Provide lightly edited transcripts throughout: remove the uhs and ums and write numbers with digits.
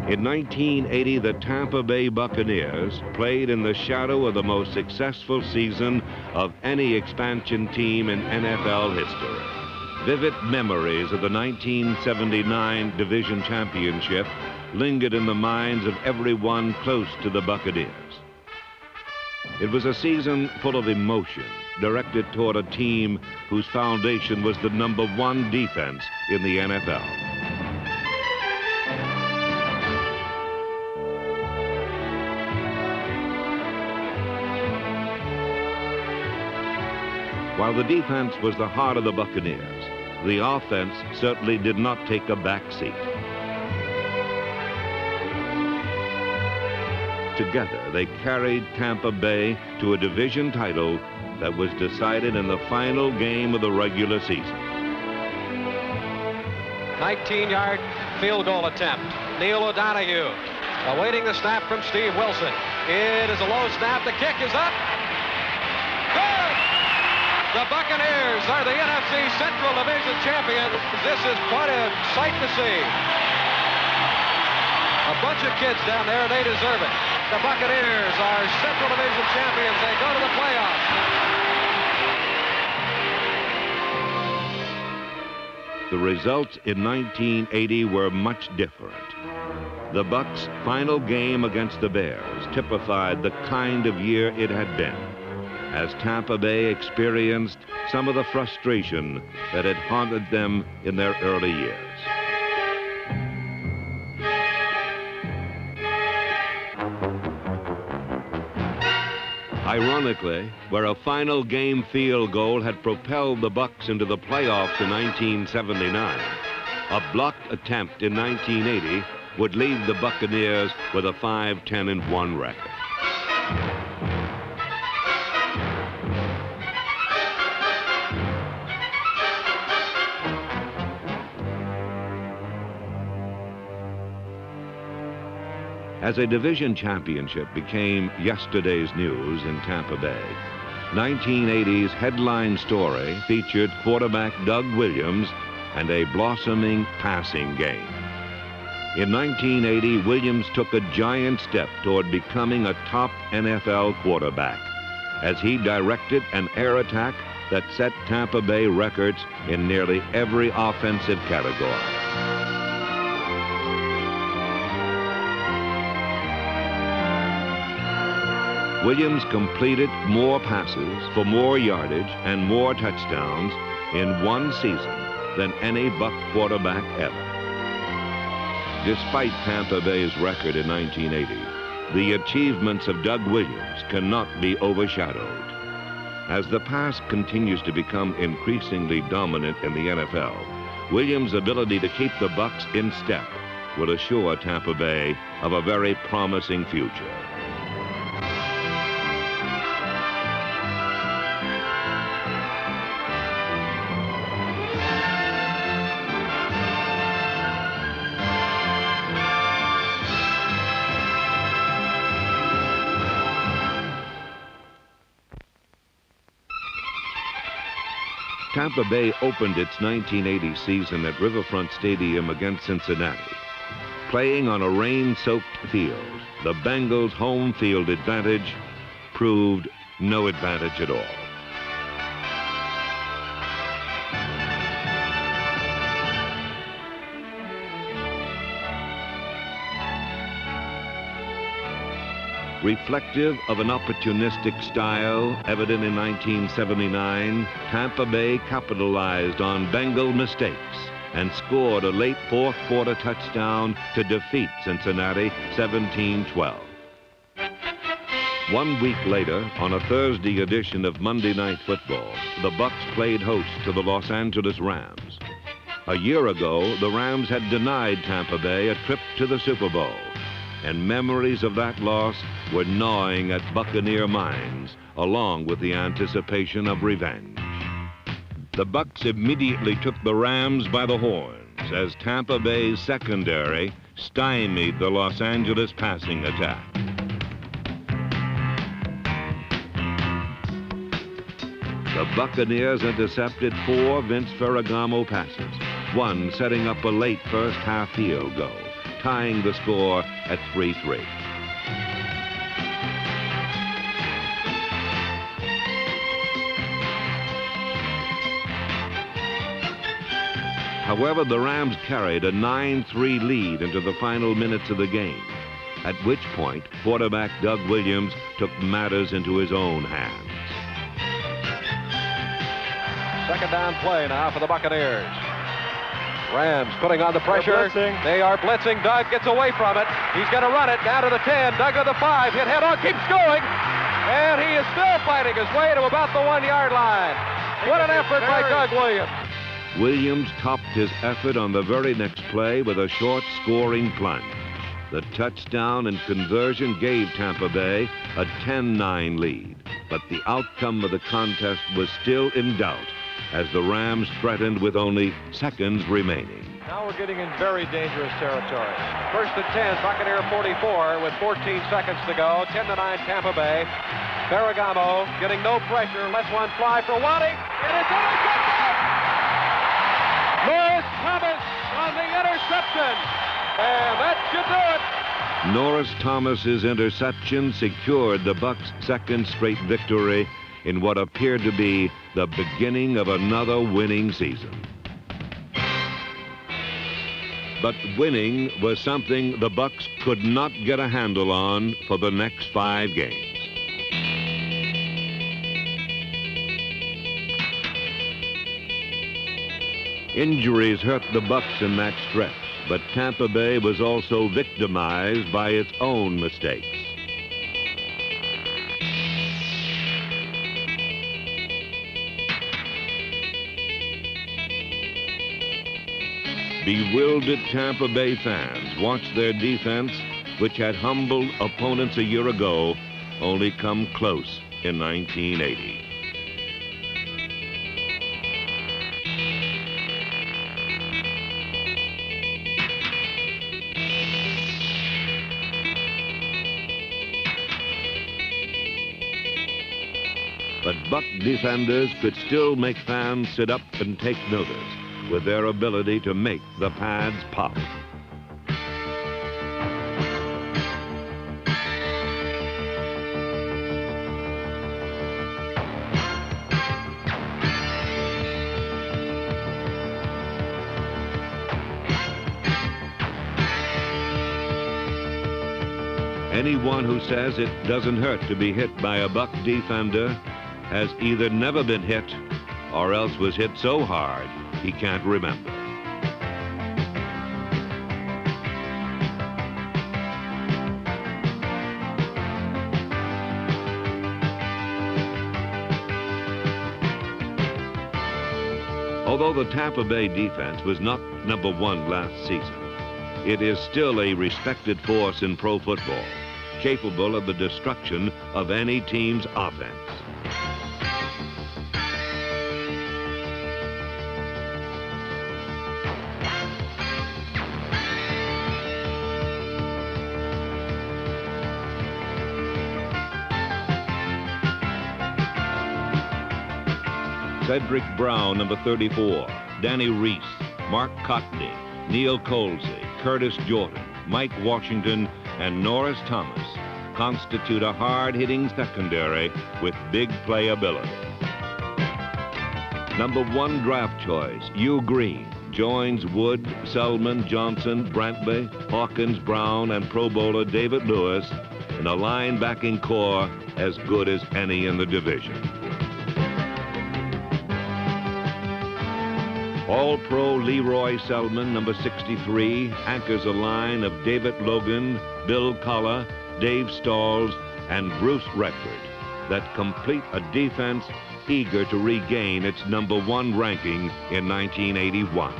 In 1980, the Tampa Bay Buccaneers played in the shadow of the most successful season of any expansion team in NFL history. Vivid memories of the 1979 division championship lingered in the minds of everyone close to the Buccaneers. It was a season full of emotion, directed toward a team whose foundation was the #1 defense in the NFL. While the defense was the heart of the Buccaneers, the offense certainly did not take a back seat. Together, they carried Tampa Bay to a division title that was decided in the final game of the regular season. 19-yard field goal attempt. Neil O'Donoghue awaiting the snap from Steve Wilson. It is a low snap. The kick is up. Good! The Buccaneers are the NFC Central Division champions. This is quite a sight to see. A bunch of kids down there, they deserve it. The Buccaneers are Central Division champions. They go to the playoffs. The results in 1980 were much different. The Bucs' final game against the Bears typified the kind of year it had been, as Tampa Bay experienced some of the frustration that had haunted them in their early years. Ironically, where a final game field goal had propelled the Bucs into the playoffs in 1979, a blocked attempt in 1980 would leave the Buccaneers with a 5-10-1 record. As a division championship became yesterday's news in Tampa Bay, 1980's headline story featured quarterback Doug Williams and a blossoming passing game. In 1980, Williams took a giant step toward becoming a top NFL quarterback as he directed an air attack that set Tampa Bay records in nearly every offensive category. Williams completed more passes for more yardage and more touchdowns in one season than any Buck quarterback ever. Despite Tampa Bay's record in 1980, the achievements of Doug Williams cannot be overshadowed. As the pass continues to become increasingly dominant in the NFL, Williams' ability to keep the Bucs in step will assure Tampa Bay of a very promising future. Tampa Bay opened its 1980 season at Riverfront Stadium against Cincinnati. Playing on a rain-soaked field, the Bengals' home field advantage proved no advantage at all. Reflective of an opportunistic style evident in 1979, Tampa Bay capitalized on Bengal mistakes and scored a late fourth quarter touchdown to defeat Cincinnati 17-12. 1 week later, on a Thursday edition of Monday Night Football, the Bucs played host to the Los Angeles Rams. A year ago, the Rams had denied Tampa Bay a trip to the Super Bowl, and memories of that loss were gnawing at Buccaneer minds, along with the anticipation of revenge. The Bucs immediately took the Rams by the horns as Tampa Bay's secondary stymied the Los Angeles passing attack. The Buccaneers intercepted 4 Vince Ferragamo passes, one setting up a late first half field goal, tying the score at 3-3. However, the Rams carried a 9-3 lead into the final minutes of the game, at which point quarterback Doug Williams took matters into his own hands. Second down play now for the Buccaneers. Rams putting on the pressure. They are blitzing. Doug gets away from it. He's going to run it down to the 10. Doug to the 5. Hit head on. Keeps going. And he is still fighting his way to about the 1-yard line. What an effort by Doug Williams. Williams topped his effort on the very next play with a short scoring plunge. The touchdown and conversion gave Tampa Bay a 10-9 lead, but the outcome of the contest was still in doubt as the Rams threatened with only seconds remaining. Now we're getting in very dangerous territory. First and 10, Buccaneer 44 with 14 seconds to go. 10-9 Tampa Bay. Ferragamo getting no pressure, lets one fly for Waddy, and it's intercepted! Norris Thomas on the interception, and that should do it. Norris Thomas's interception secured the Bucs' second straight victory in what appeared to be the beginning of another winning season. But winning was something the Bucs could not get a handle on for the next 5 games. Injuries hurt the Bucs in that stretch, but Tampa Bay was also victimized by its own mistakes. Bewildered Tampa Bay fans watched their defense, which had humbled opponents a year ago, only come close in 1980. But Buck defenders could still make fans sit up and take notice with their ability to make the pads pop. Anyone who says it doesn't hurt to be hit by a Buck defender has either never been hit or else was hit so hard he can't remember. Although the Tampa Bay defense was not #1 last season, it is still a respected force in pro football, capable of the destruction of any team's offense. Cedric Brown, number 34, Danny Reese, Mark Cotney, Neil Colsey, Curtis Jordan, Mike Washington, and Norris Thomas constitute a hard-hitting secondary with big playability. #1 draft choice, Hugh Green, joins Wood, Selman, Johnson, Brantley, Hawkins, Brown, and Pro Bowler David Lewis in a linebacking core as good as any in the division. All-Pro Leroy Selman, number 63, anchors a line of David Logan, Bill Collar, Dave Stalls, and Bruce Redford that complete a defense eager to regain its #1 ranking in 1981.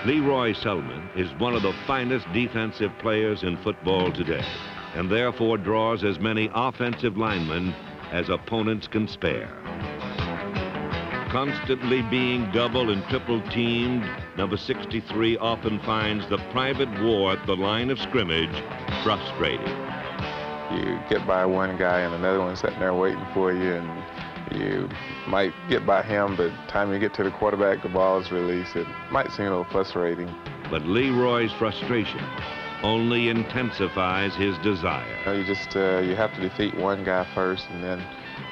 Leroy Selman is one of the finest defensive players in football today, and therefore draws as many offensive linemen as opponents can spare. Constantly being double and triple teamed, number 63 often finds the private war at the line of scrimmage frustrating. You get by one guy and another one sitting there waiting for you, and You might get by him, but time you get to the quarterback, the ball is released. It might seem a little frustrating. But Leroy's frustration only intensifies his desire. You have to defeat one guy first and then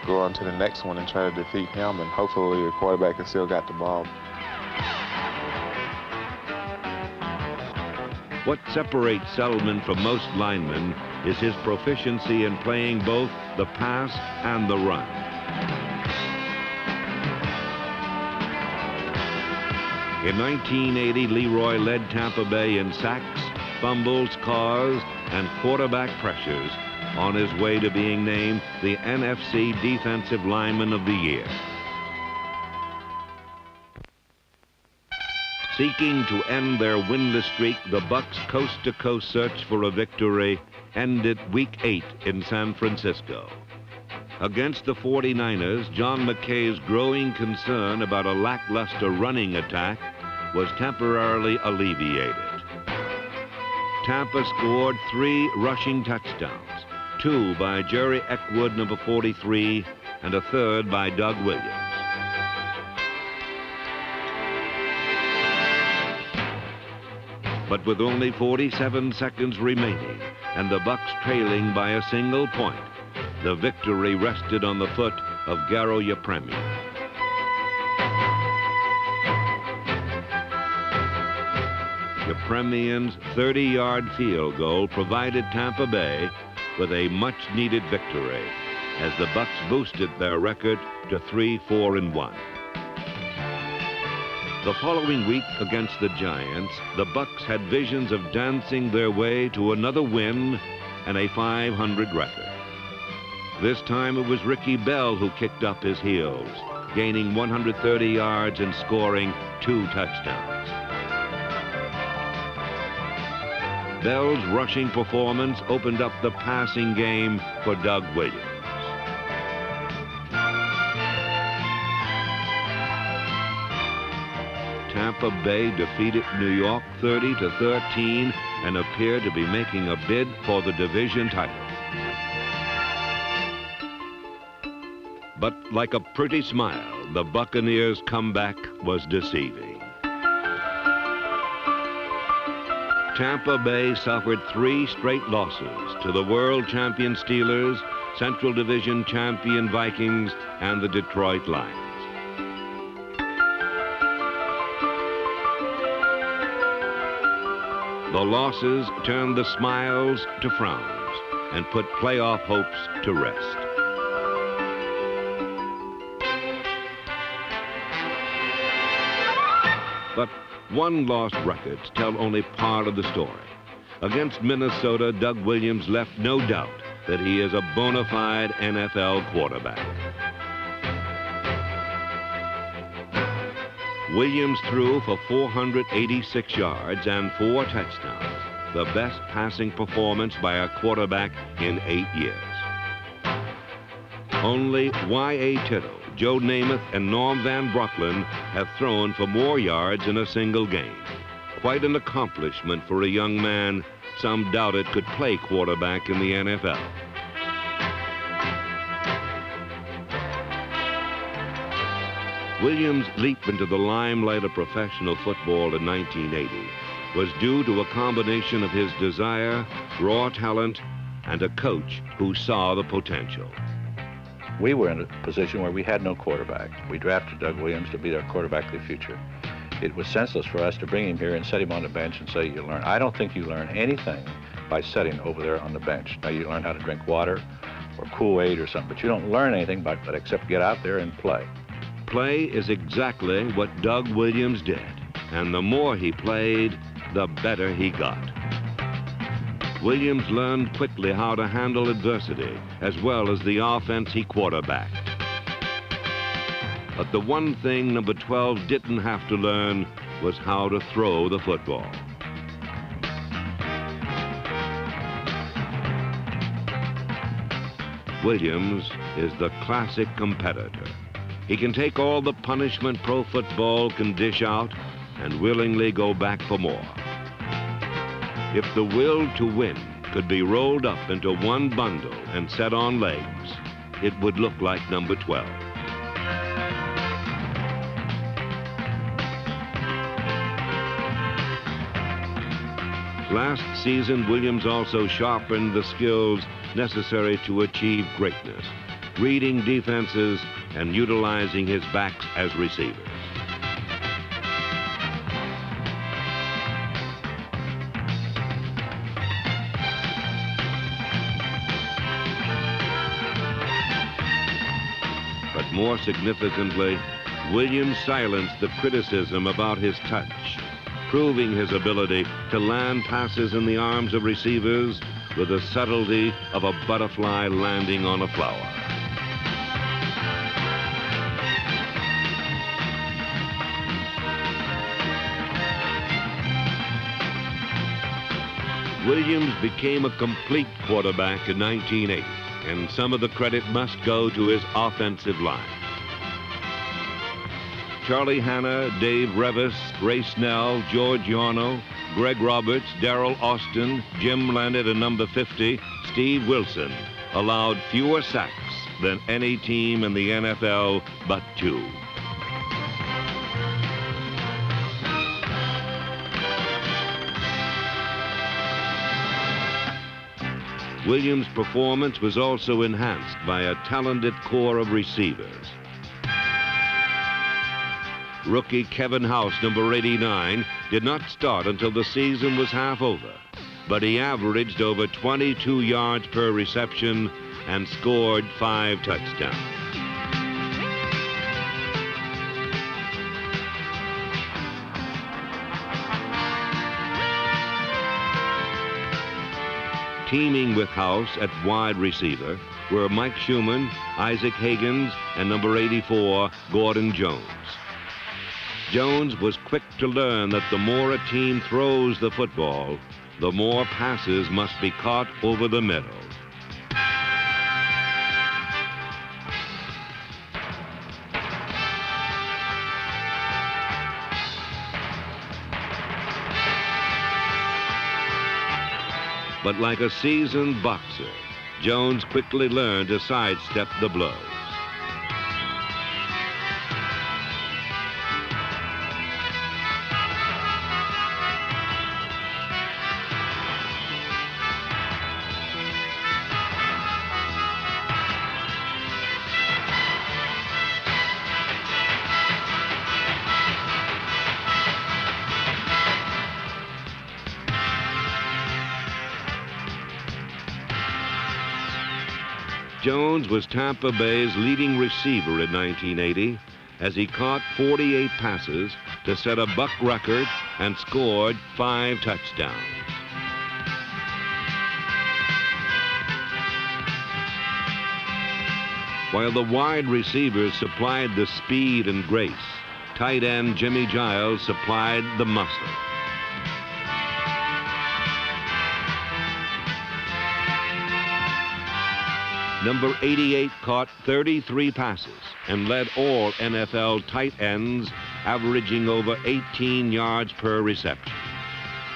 go on to the next one and try to defeat him, and hopefully the quarterback has still got the ball. What separates Selman from most linemen is his proficiency in playing both the pass and the run. In 1980, Leroy led Tampa Bay in sacks, fumbles caused, and quarterback pressures on his way to being named the NFC Defensive Lineman of the Year. Seeking to end their winless streak, the Bucs' coast-to-coast search for a victory ended Week 8 in San Francisco. Against the 49ers, John McKay's growing concern about a lackluster running attack was temporarily alleviated. Tampa scored 3 rushing touchdowns, 2 by Jerry Eckwood, number 43, and a 3rd by Doug Williams. But with only 47 seconds remaining and the Bucs trailing by a single point, the victory rested on the foot of Garo Yepremian. Yepremian's 30-yard field goal provided Tampa Bay with a much-needed victory as the Bucs boosted their record to 3-4-1. The following week against the Giants, the Bucs had visions of dancing their way to another win and a .500 record. This time it was Ricky Bell who kicked up his heels, gaining 130 yards and scoring 2 touchdowns. Bell's rushing performance opened up the passing game for Doug Williams. Tampa Bay defeated New York 30-13 and appeared to be making a bid for the division title. But like a pretty smile, the Buccaneers' comeback was deceiving. Tampa Bay suffered 3 straight losses to the world champion Steelers, Central Division champion Vikings, and the Detroit Lions. The losses turned the smiles to frowns and put playoff hopes to rest. But one-loss records tell only part of the story. Against Minnesota, Doug Williams left no doubt that he is a bona fide NFL quarterback. Williams threw for 486 yards and 4 touchdowns, the best passing performance by a quarterback in 8 years. Only Y.A. Tittle, Joe Namath, and Norm Van Brocklin have thrown for more yards in a single game. Quite an accomplishment for a young man some doubted could play quarterback in the NFL. Williams' leap into the limelight of professional football in 1980 was due to a combination of his desire, raw talent, and a coach who saw the potential. We were in a position where we had no quarterback. We drafted Doug Williams to be our quarterback of the future. It was senseless for us to bring him here and set him on the bench and say, you learn. I don't think you learn anything by sitting over there on the bench. Now, you learn how to drink water or Kool-Aid or something, but you don't learn anything but except get out there and play. Play is exactly what Doug Williams did, and the more he played, the better he got. Williams learned quickly how to handle adversity, as well as the offense he quarterbacked. But the one thing number 12 didn't have to learn was how to throw the football. Williams is the classic competitor. He can take all the punishment pro football can dish out and willingly go back for more. If the will to win could be rolled up into one bundle and set on legs, it would look like number 12. Last season, Williams also sharpened the skills necessary to achieve greatness, reading defenses and utilizing his backs as receivers. But more significantly, Williams silenced the criticism about his touch, proving his ability to land passes in the arms of receivers with the subtlety of a butterfly landing on a flower. Williams became a complete quarterback in 1980, and some of the credit must go to his offensive line. Charlie Hanna, Dave Revis, Ray Snell, George Yarno, Greg Roberts, Darrell Austin, Jim Leonard, and number 50, Steve Wilson, allowed fewer sacks than any team in the NFL but two. Williams' performance was also enhanced by a talented core of receivers. Rookie Kevin House, number 89, did not start until the season was half over, but he averaged over 22 yards per reception and scored 5 touchdowns. Teaming with House at wide receiver were Mike Schumann, Isaac Higgins, and number 84, Gordon Jones. Jones was quick to learn that the more a team throws the football, the more passes must be caught over the middle. But like a seasoned boxer, Jones quickly learned to sidestep the blows. Jones was Tampa Bay's leading receiver in 1980 as he caught 48 passes to set a Buck record and scored 5 touchdowns. While the wide receivers supplied the speed and grace, tight end Jimmy Giles supplied the muscle. Number 88 caught 33 passes and led all NFL tight ends, averaging over 18 yards per reception.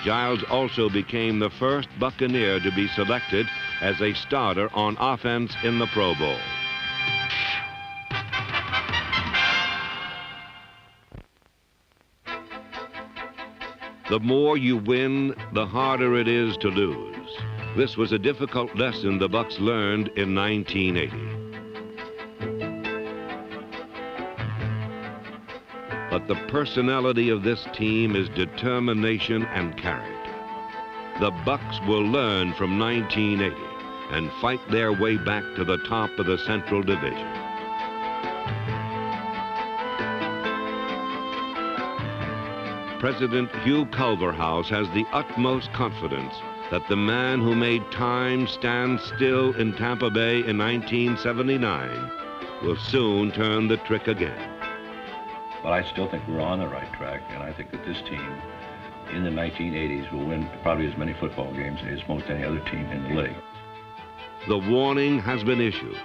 Giles also became the first Buccaneer to be selected as a starter on offense in the Pro Bowl. The more you win, the harder it is to lose. This was a difficult lesson the Bucs learned in 1980. But the personality of this team is determination and character. The Bucs will learn from 1980 and fight their way back to the top of the Central Division. President Hugh Culverhouse has the utmost confidence that the man who made time stand still in Tampa Bay in 1979 will soon turn the trick again. But I still think we're on the right track, and I think that this team in the 1980s will win probably as many football games as most any other team in the league. The warning has been issued,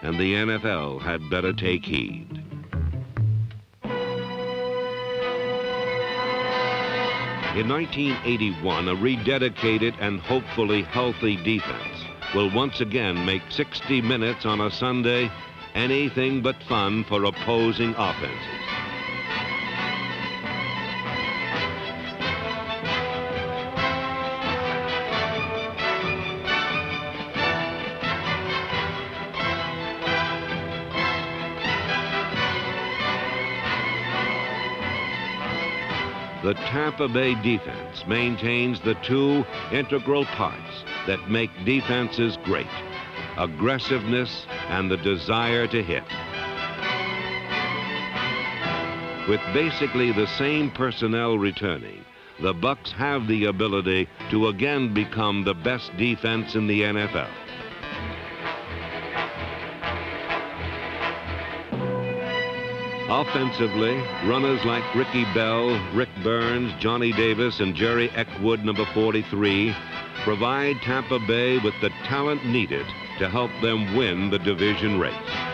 and the NFL had better take heed. In 1981, a rededicated and hopefully healthy defense will once again make 60 minutes on a Sunday anything but fun for opposing offenses. the Tampa Bay defense maintains the two integral parts that make defenses great: aggressiveness and the desire to hit. With basically the same personnel returning, the Bucs have the ability to again become the best defense in the NFL. Offensively, runners like Ricky Bell, Rick Burns, Johnny Davis, and Jerry Eckwood, number 43, provide Tampa Bay with the talent needed to help them win the division race.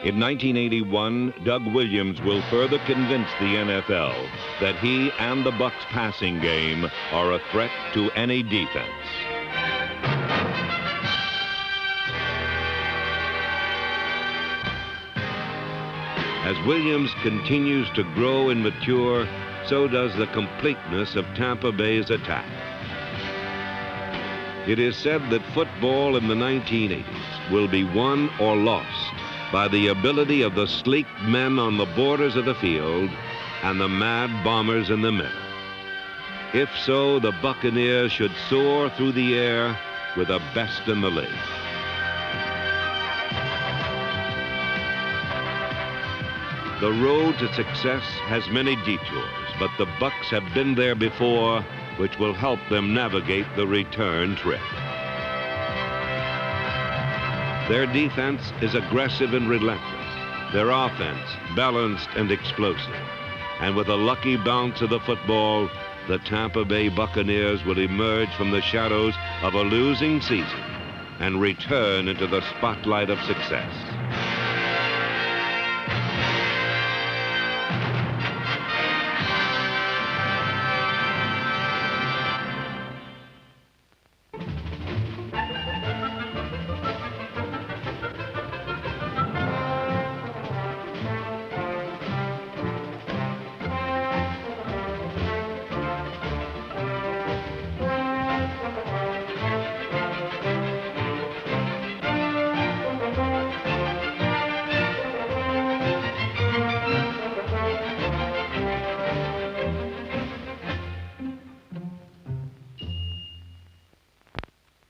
In 1981, Doug Williams will further convince the NFL that he and the Bucs passing game are a threat to any defense. As Williams continues to grow and mature, so does the completeness of Tampa Bay's attack. It is said that football in the 1980s will be won or lost by the ability of the sleek men on the borders of the field and the mad bombers in the middle. If so, the Buccaneers should soar through the air with the best in the league. The road to success has many detours, but the Bucs have been there before, which will help them navigate the return trip. Their defense is aggressive and relentless. Their offense balanced and explosive. And with a lucky bounce of the football, the Tampa Bay Buccaneers will emerge from the shadows of a losing season and return into the spotlight of success.